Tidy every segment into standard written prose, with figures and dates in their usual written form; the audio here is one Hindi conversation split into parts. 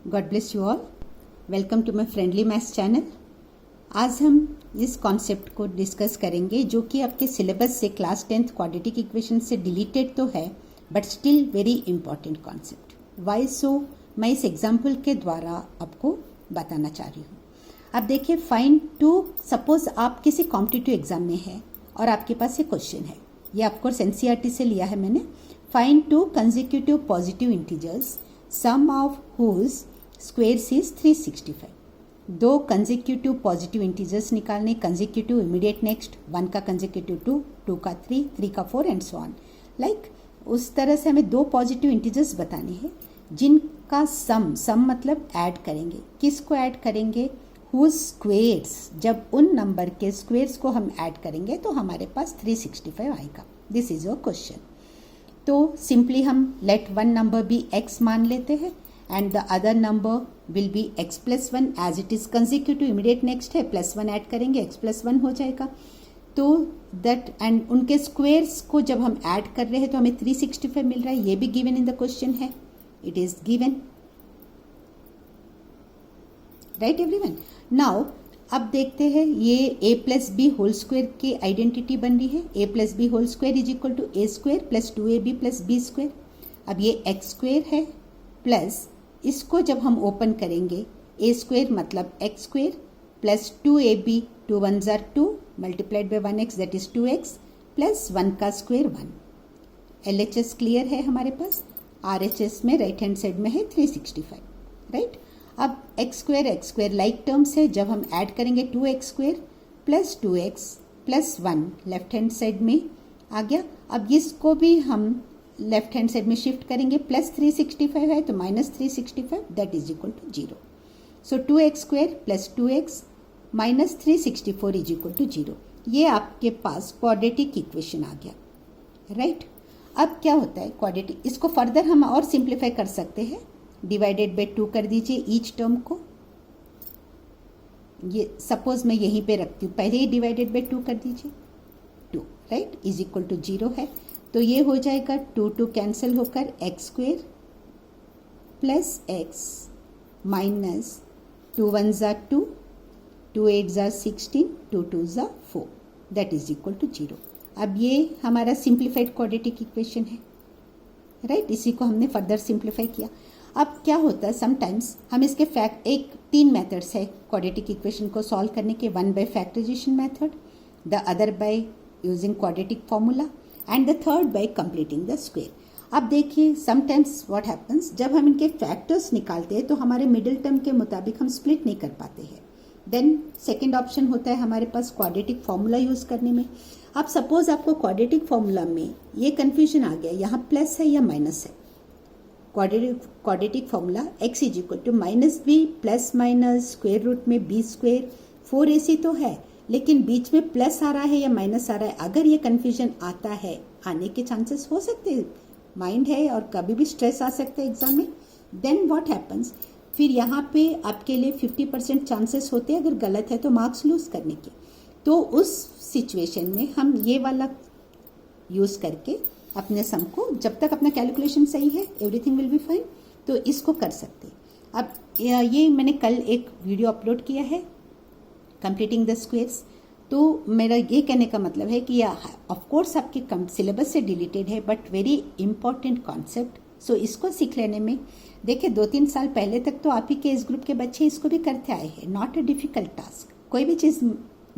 God bless you all. Welcome to my friendly maths channel. आज हम इस कॉन्सेप्ट को डिस्कस करेंगे जो कि आपके सिलेबस से क्लास 10th क्वाड्रेटिक इक्वेशन से डिलीटेड तो है but still very important concept. Why so, मैं इस एग्जाम्पल के द्वारा आपको बताना चाह रही हूँ। अब देखिए, फाइंड टू, सपोज आप किसी कॉम्पिटिटिव एग्जाम में है और आपके पास ये क्वेश्चन है, ये आपको एनसीईआरटी से लिया है मैंने। Find two consecutive positive integers sum of whose squares is 365। दो कंसेक्यूटिव पॉजिटिव इंटीजर्स निकालने, कंसेक्यूटिव इमीडिएट नेक्स्ट, 1 का कंसेक्यूटिव 2, 2 का 3, 3 का 4 एंड सो ऑन। लाइक उस तरह से हमें दो पॉजिटिव इंटीजर्स बताने हैं जिनका सम मतलब ऐड करेंगे। किसको ऐड करेंगे? Whose squares. जब उन नंबर के स्क्वेयर्स को हम ऐड करेंगे तो हमारे पास 365 आएगा। This is your question. तो सिंपली हम let one number be x मान लेते हैं and the other number will be x plus 1 as it is consecutive immediate next है, +1 ऐड करेंगे x plus 1 हो जाएगा। तो that and उनके स्क्वेयर्स को जब हम ऐड कर रहे हैं तो हमें 365 मिल रहा है। ये भी गिवन इन द क्वेश्चन है, it is given, right everyone. Now अब देखते हैं, ये a plus b whole square की आइडेंटिटी बन रही है। a plus b whole square is equal to a square plus 2ab plus b square. अब ये x स्क्वेयर है प्लस, इसको जब हम ओपन करेंगे, a स्क्वेयर मतलब x स्क्वेयर प्लस 2ab, 2 1 जार 2 multiplied by 1x that is 2x plus 1 का स्क्वेयर 1। LHS क्लियर है हमारे पास। RHS में राइट हैंड साइड में है 365, राइट। अब x स्क्वेयर लाइक टर्म्स है, जब हम ऐड करेंगे 2x square plus 2x plus 1 left hand side में आ गया। अब इसको भी हम लेफ्ट हैंड साइड में शिफ्ट करेंगे, प्लस 365 है तो minus 365 that is equal to 0। So 2x square plus 2x minus 364 is equal to 0। ये आपके पास क्वाड्रेटिक इक्वेशन आ गया, राइट। अब क्या होता है क्वाड्रेटिक, इसको फर्दर हम और सिंप्लीफाई कर सकते हैं। डिवाइडेड बाय 2 कर दीजिए ईच टर्म को। ये सपोज मैं यहीं पे रखती हूँ, पहले ही डिवाइडेड बाय 2 कर दीजिए, 2 राइट इज इक्वल टू 0 है। तो ये हो जाएगा 2 कैंसिल होकर x square plus x minus 2 1 जार 2, 2 8 जार 16, 2 2 जार 4 दैट इज इक्वल टू 0। अब ये हमारा सिंप्लीफाइड क्वाड्रेटिक इक्वेशन है, राइट। इसी को हमने फर्दर सिंप्लीफाई किया। अब क्या होता है, समटाइम्स हम इसके फैक्ट 3 मेथड्स है क्वाड्रेटिक इक्वेशन को सॉल्व करने के। 1 by factorisation method, the other by using quadratic formula and the third by completing the square. अब देखिए, समटाइम्स व्हाट हैपन्स, जब हम इनके फैक्टर्स निकालते हैं तो हमारे मिडिल टर्म के मुताबिक हम स्प्लिट नहीं कर पाते हैं। देन सेकेंड ऑप्शन होता है हमारे पास क्वाड्रेटिक फॉर्मूला यूज करने में। अब सपोज आपको क्वाड्रेटिक फॉर्मूला में ये कंफ्यूजन आ गया, यहाँ प्लस है या माइनस है। Quadratic formula x is equal to minus b plus minus square root में बी स्क्वेयर 4ac तो है, लेकिन बीच में प्लस आ रहा है या माइनस आ रहा है। अगर ये कंफ्यूजन आता है, आने के चांसेस हो सकते हैं, माइंड है और कभी भी स्ट्रेस आ सकता है एग्जाम में। देन व्हाट हैपन्स, फिर यहाँ पे आपके लिए 50% चांसेस होते हैं अगर गलत है तो मार्क्स लूज करने के। तो उस सिचुएशन में हम ये वाला यूज करके अपने सम को, जब तक अपना कैलकुलेशन सही है एवरीथिंग विल बी फाइन, तो इसको कर सकते हैं। अब ये मैंने कल एक वीडियो अपलोड किया है कंप्लीटिंग द स्क्वेयर्स। तो मेरा ये कहने का मतलब है कि ऑफ कोर्स आपके सिलेबस से डिलीटेड है बट वेरी इंपॉर्टेंट कॉन्सेप्ट। सो इसको सीख लेने में, देखिए 2-3 साल पहले तक तो आप ही के इस ग्रुप के बच्चे इसको भी करते आए हैं। नॉट अ डिफिकल्ट टास्क, कोई भी चीज़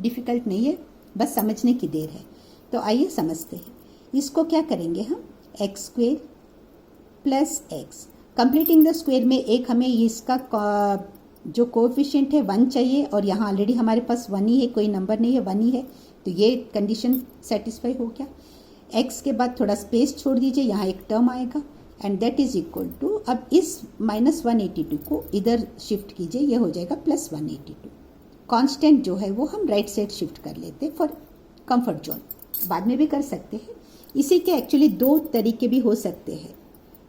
डिफिकल्ट नहीं है, बस समझने की देर है। तो आइए समझते हैं। इसको क्या करेंगे हम, x square plus x completing the square में एक हमें इसका जो कोएफिशिएंट है 1 चाहिए और यहाँ ऑलरेडी हमारे पास 1 ही है, कोई नंबर नहीं है, 1 ही है। तो ये कंडीशन सेटिस्फाई हो गया। x के बाद थोड़ा स्पेस छोड़ दीजिए, यहाँ एक टर्म आएगा and that is equal to, अब इस माइनस 182 को इधर शिफ्ट कीजिए, ये हो जाएगा प्लस 182। कांस्टेंट जो है वो हम राइट साइड शिफ्ट कर लेते हैं फॉर कंफर्ट जोन, बाद में भी कर सकते हैं। इसी के एक्चुअली 2 तरीके भी हो सकते हैं,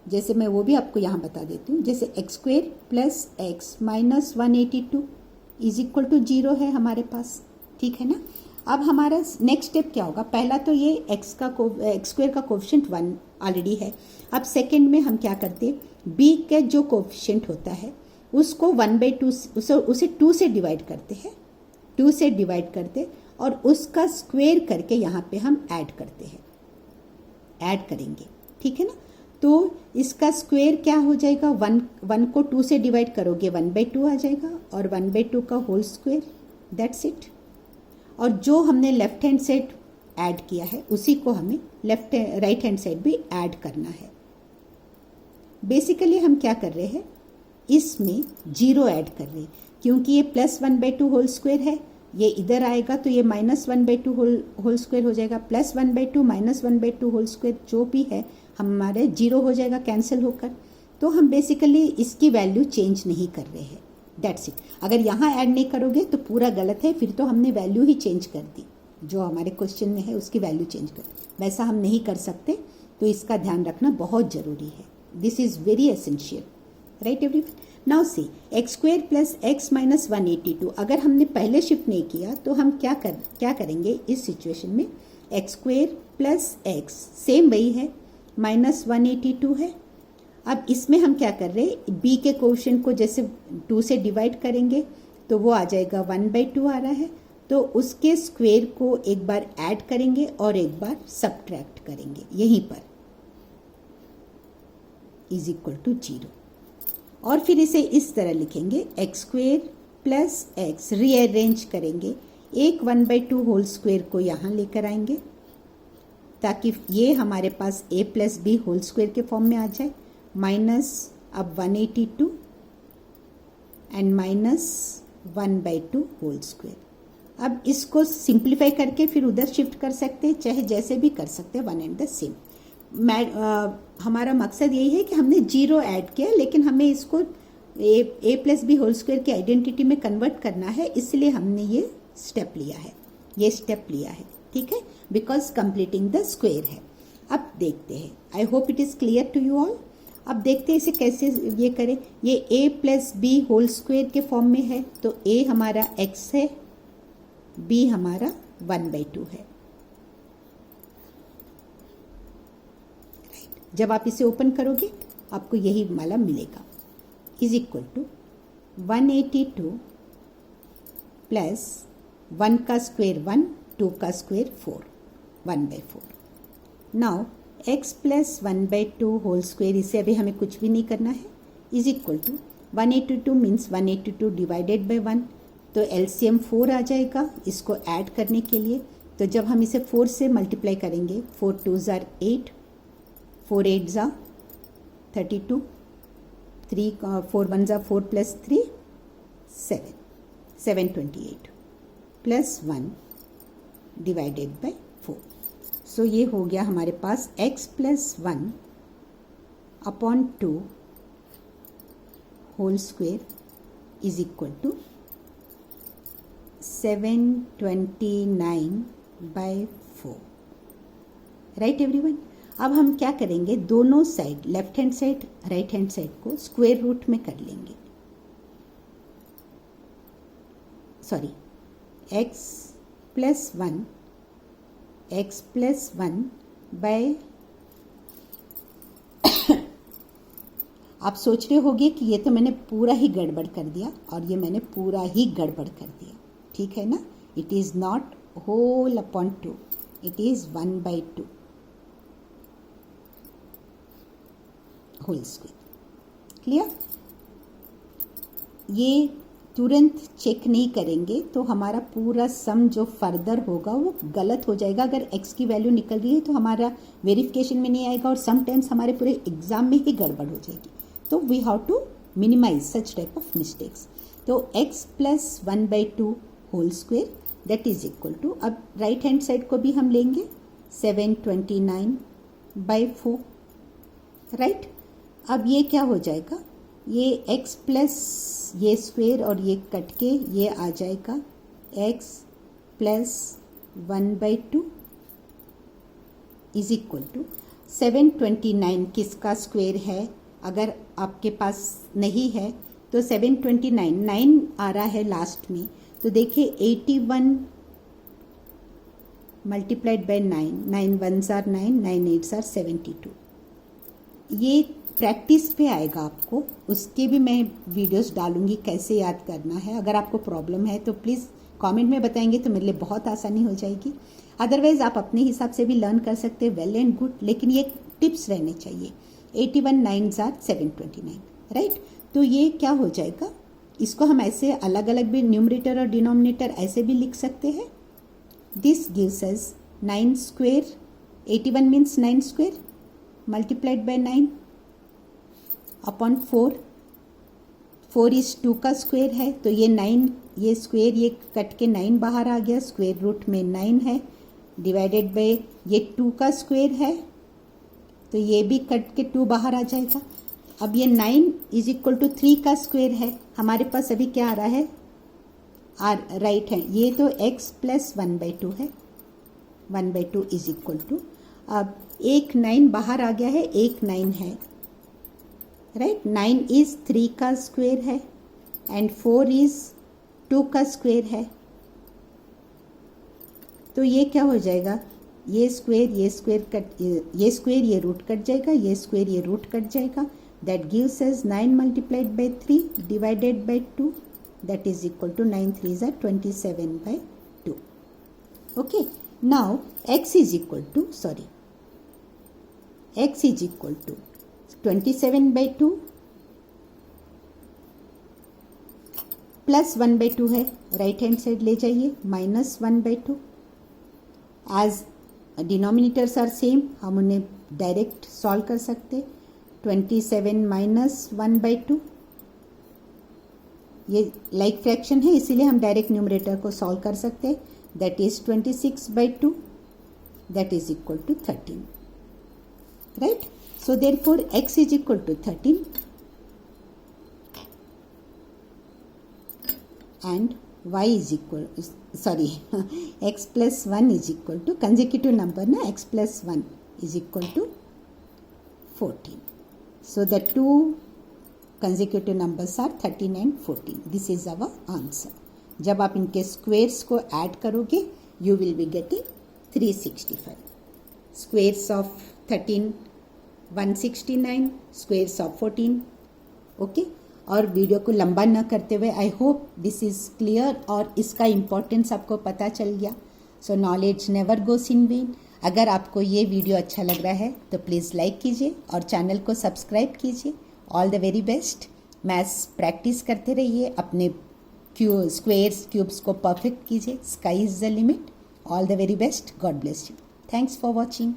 जैसे मैं वो भी आपको यहाँ बता देती हूँ। जैसे x square plus x minus 182 is equal to 0 है हमारे पास, ठीक है ना। अब हमारा नेक्स्ट स्टेप क्या होगा, पहला तो ये एक्स स्क्वेयर का कोएफिशिएंट 1 ऑलरेडी है। अब सेकंड में हम क्या करते हैं, बी का जो कोएफिशिएंट होता है उसको 1/2 उसे 2 से डिवाइड करते हैं, 2 से डिवाइड करते और उसका स्क्वायर करके यहाँ पे हम ऐड करते हैं, ऐड करेंगे, ठीक है ना। तो इसका स्क्वायर क्या हो जाएगा, 1 को 2 से डिवाइड करोगे 1/2 आ जाएगा और 1/2 का होल स्क्वायर, दैट्स इट। और जो हमने लेफ्ट हैंड साइड ऐड किया है उसी को हमें राइट हैंड साइड भी ऐड करना है। बेसिकली हम क्या कर रहे हैं, इसमें 0 ऐड कर रहे हैं, क्योंकि ये +1/2 होल स्क्वायर है, ये इधर आएगा तो ये -1/2 होल स्क्वायर हो जाएगा, +1/2 -1/2 होल स्क्वायर जो भी है हमारे 0 हो जाएगा कैंसिल होकर। तो हम बेसिकली इसकी वैल्यू चेंज नहीं कर रहे हैं, दैट्स इट। अगर यहाँ ऐड नहीं करोगे तो पूरा गलत है, फिर तो हमने वैल्यू ही चेंज कर दी, जो हमारे क्वेश्चन में है उसकी वैल्यू चेंज कर, वैसा हम नहीं कर सकते। तो इसका ध्यान रखना बहुत ज़रूरी है, this is very essential, right everyone. Now see x² + x - 182, अगर हमने पहले शिफ्ट नहीं किया तो हम क्या करेंगे इस सिचुएशन में, x² + x सेम वही है, -182 है। अब इसमें हम क्या कर रहे हैं, b के कोएफिशिएंट को जैसे 2 से डिवाइड करेंगे तो वो आ जाएगा 1/2 आ रहा है, तो उसके स्क्वायर को एक बार ऐड करेंगे और एक बार सब्ट्रैक्ट करेंगे यहीं पर, = 0। और फिर इसे इस तरह लिखेंगे, x² + x रीअरेंज करेंगे, एक 1/2 होल स्क्वायर को यहाँ लेकर आएंगे ताकि ये हमारे पास a + b होल स्क्वायर के फॉर्म में आ जाए, माइनस अब 182 एंड -1/2 होल स्क्वायर। अब इसको सिंप्लीफाई करके फिर उधर शिफ्ट कर सकते हैं, चाहे जैसे भी कर सकते हैं, वन एंड द सेम। हमारा मकसद यही है कि हमने 0 ऐड किया, लेकिन हमें इसको a + b होल स्क्वायर की आइडेंटिटी में कन्वर्ट करना है, इसलिए हमने ये स्टेप लिया है, ठीक है, बिकॉज कंप्लीटिंग द स्क्वायर है। अब देखते हैं, I hope it is clear to you all. अब देखते हैं इसे कैसे ये करें। ये a + b होल स्क्वायर के फॉर्म में है, तो a हमारा x है, b हमारा 1/2 है। जब आप इसे ओपन करोगे आपको यही वाला मिलेगा, = 182 प्लस 1 का स्क्वायर 1, 2 का square 4, 1/4। Now x + 1/2 whole square, इसे अभी हमें कुछ भी नहीं करना है, = 182 मीन्स 182 डिवाइडेड बाय 1, तो एलसीएम 4 आ जाएगा इसको ऐड करने के लिए। तो जब हम इसे 4 से मल्टीप्लाई करेंगे, 4 2s are 8, 4 8s are 32, 4 1s are 4 + 3 7, 728 plus 1 divided by 4। So ये हो गया हमारे पास x + 1/2 whole square = 729/4, right everyone. अब हम क्या करेंगे, दोनों side left hand side right hand side को स्क्वायर रूट में कर लेंगे, सॉरी x + 1 बाय आप सोच रहे होगे कि ये तो मैंने पूरा ही गड़बड़ कर दिया, और ये मैंने पूरा ही गड़बड़ कर दिया, ठीक है ना। It is not whole upon 2, it is 1/2 whole square, clear. ये तुरंत चेक नहीं करेंगे तो हमारा पूरा सम जो फर्दर होगा वो गलत हो जाएगा। अगर x की वैल्यू निकल रही है तो हमारा वेरिफिकेशन में नहीं आएगा, और समटाइम्स हमारे पूरे एग्जाम में ही गड़बड़ हो जाएगी। तो we have to minimise such type of mistakes. तो x + 1/2 whole square that is equal to, अब राइट हैंड साइड को भी हम लेंगे 729/4, राइट। अब ये क्या हो जाएगा, ये x प्लस ये स्क्वायर और ये कट के ये आ जाएगा x + 1/2 इज इक्वल टू 729 किसका स्क्वायर है, अगर आपके पास नहीं है तो 729 9 आ रहा है लास्ट में, तो देखिए 81 multiplied by 9, 9 1s are 9, 9 8s are 72, ये प्रैक्टिस पे आएगा आपको, उसके भी मैं वीडियोस डालूंगी कैसे याद करना है। अगर आपको प्रॉब्लम है तो प्लीज़ कमेंट में बताएंगे तो मेरे लिए बहुत आसानी हो जाएगी। अदरवाइज आप अपने हिसाब से भी लर्न कर सकते हैं, वेल एंड गुड, लेकिन ये टिप्स रहने चाहिए। 81 9s are 729, राइट। तो ये क्या हो जाएगा, इसको हम ऐसे अलग अलग भी न्यूमरेटर और डिनोमिनेटर ऐसे भी लिख सकते हैं। This gives us 9 square, 81 means 9 square multiplied by 9 upon 4। 4 is 2 का स्क्वेयर है, तो ये 9, ये स्क्वेयर ये कट के 9 बाहर आ गया, स्क्वेयर रूट में 9 है, डिवाइडेड बाय ये 2 का स्क्वेयर है, तो ये भी कट के 2 बाहर आ जाएगा। अब ये 9 इज इक्वल टू 3 का स्क्वेयर है, हमारे पास अभी क्या आ रहा है, राइट है, ये तो x प्लस 1/2 है, 1/2 इज इक्वल टू, अब एक 9 बाहर आ गया है, एक 9 है, राइट। 9 इज 3 का स्क्वेयर है एंड 4 इज 2 का स्क्वेयर है, तो ये क्या हो जाएगा, ये स्क्वेयर कट, ये स्क्वेयर ये रूट कट जाएगा, ये स्क्वेयर ये रूट कट जाएगा, that gives us 9 multiplied by 3 divided by 2, that is equal to 9 3s are 27/2। Okay, now x is equal to, sorry, x is equal to 27/2 plus 1/2 है, राइट हैंड साइड ले जाइए, minus 1/2। As denominators are same, हम उन्हें डायरेक्ट सॉल्व कर सकते। 27 माइनस 1/2, ये लाइक फ्रैक्शन है इसीलिए हम डायरेक्ट न्यूमरेटर को सॉल्व कर सकते, that is 26/2, that is equal to 13, right. So therefore x is equal to 13 and y is equal, sorry, x plus 1 is equal to consecutive number na, x plus 1 is equal to 14. So the two consecutive numbers are 13 and 14. This is our answer. जब आप इनके स्क्वेयर्स को ऐड करोगे you will be getting 365. Squares of 13 169, squares of 14। Okay, और वीडियो को लंबा न करते हुए I hope this is clear और इसका इम्पोर्टेंस आपको पता चल गया। सो knowledge never goes in when. अगर आपको ये वीडियो अच्छा लग रहा है तो प्लीज़ लाइक कीजिए और चैनल को सब्सक्राइब कीजिए। All the very best. Maths practice करते रहिए, अपने स्क्वेयर्स क्यूब्स को परफेक्ट कीजिए। Sky is the limit. All the very best. God bless you. Thanks for watching.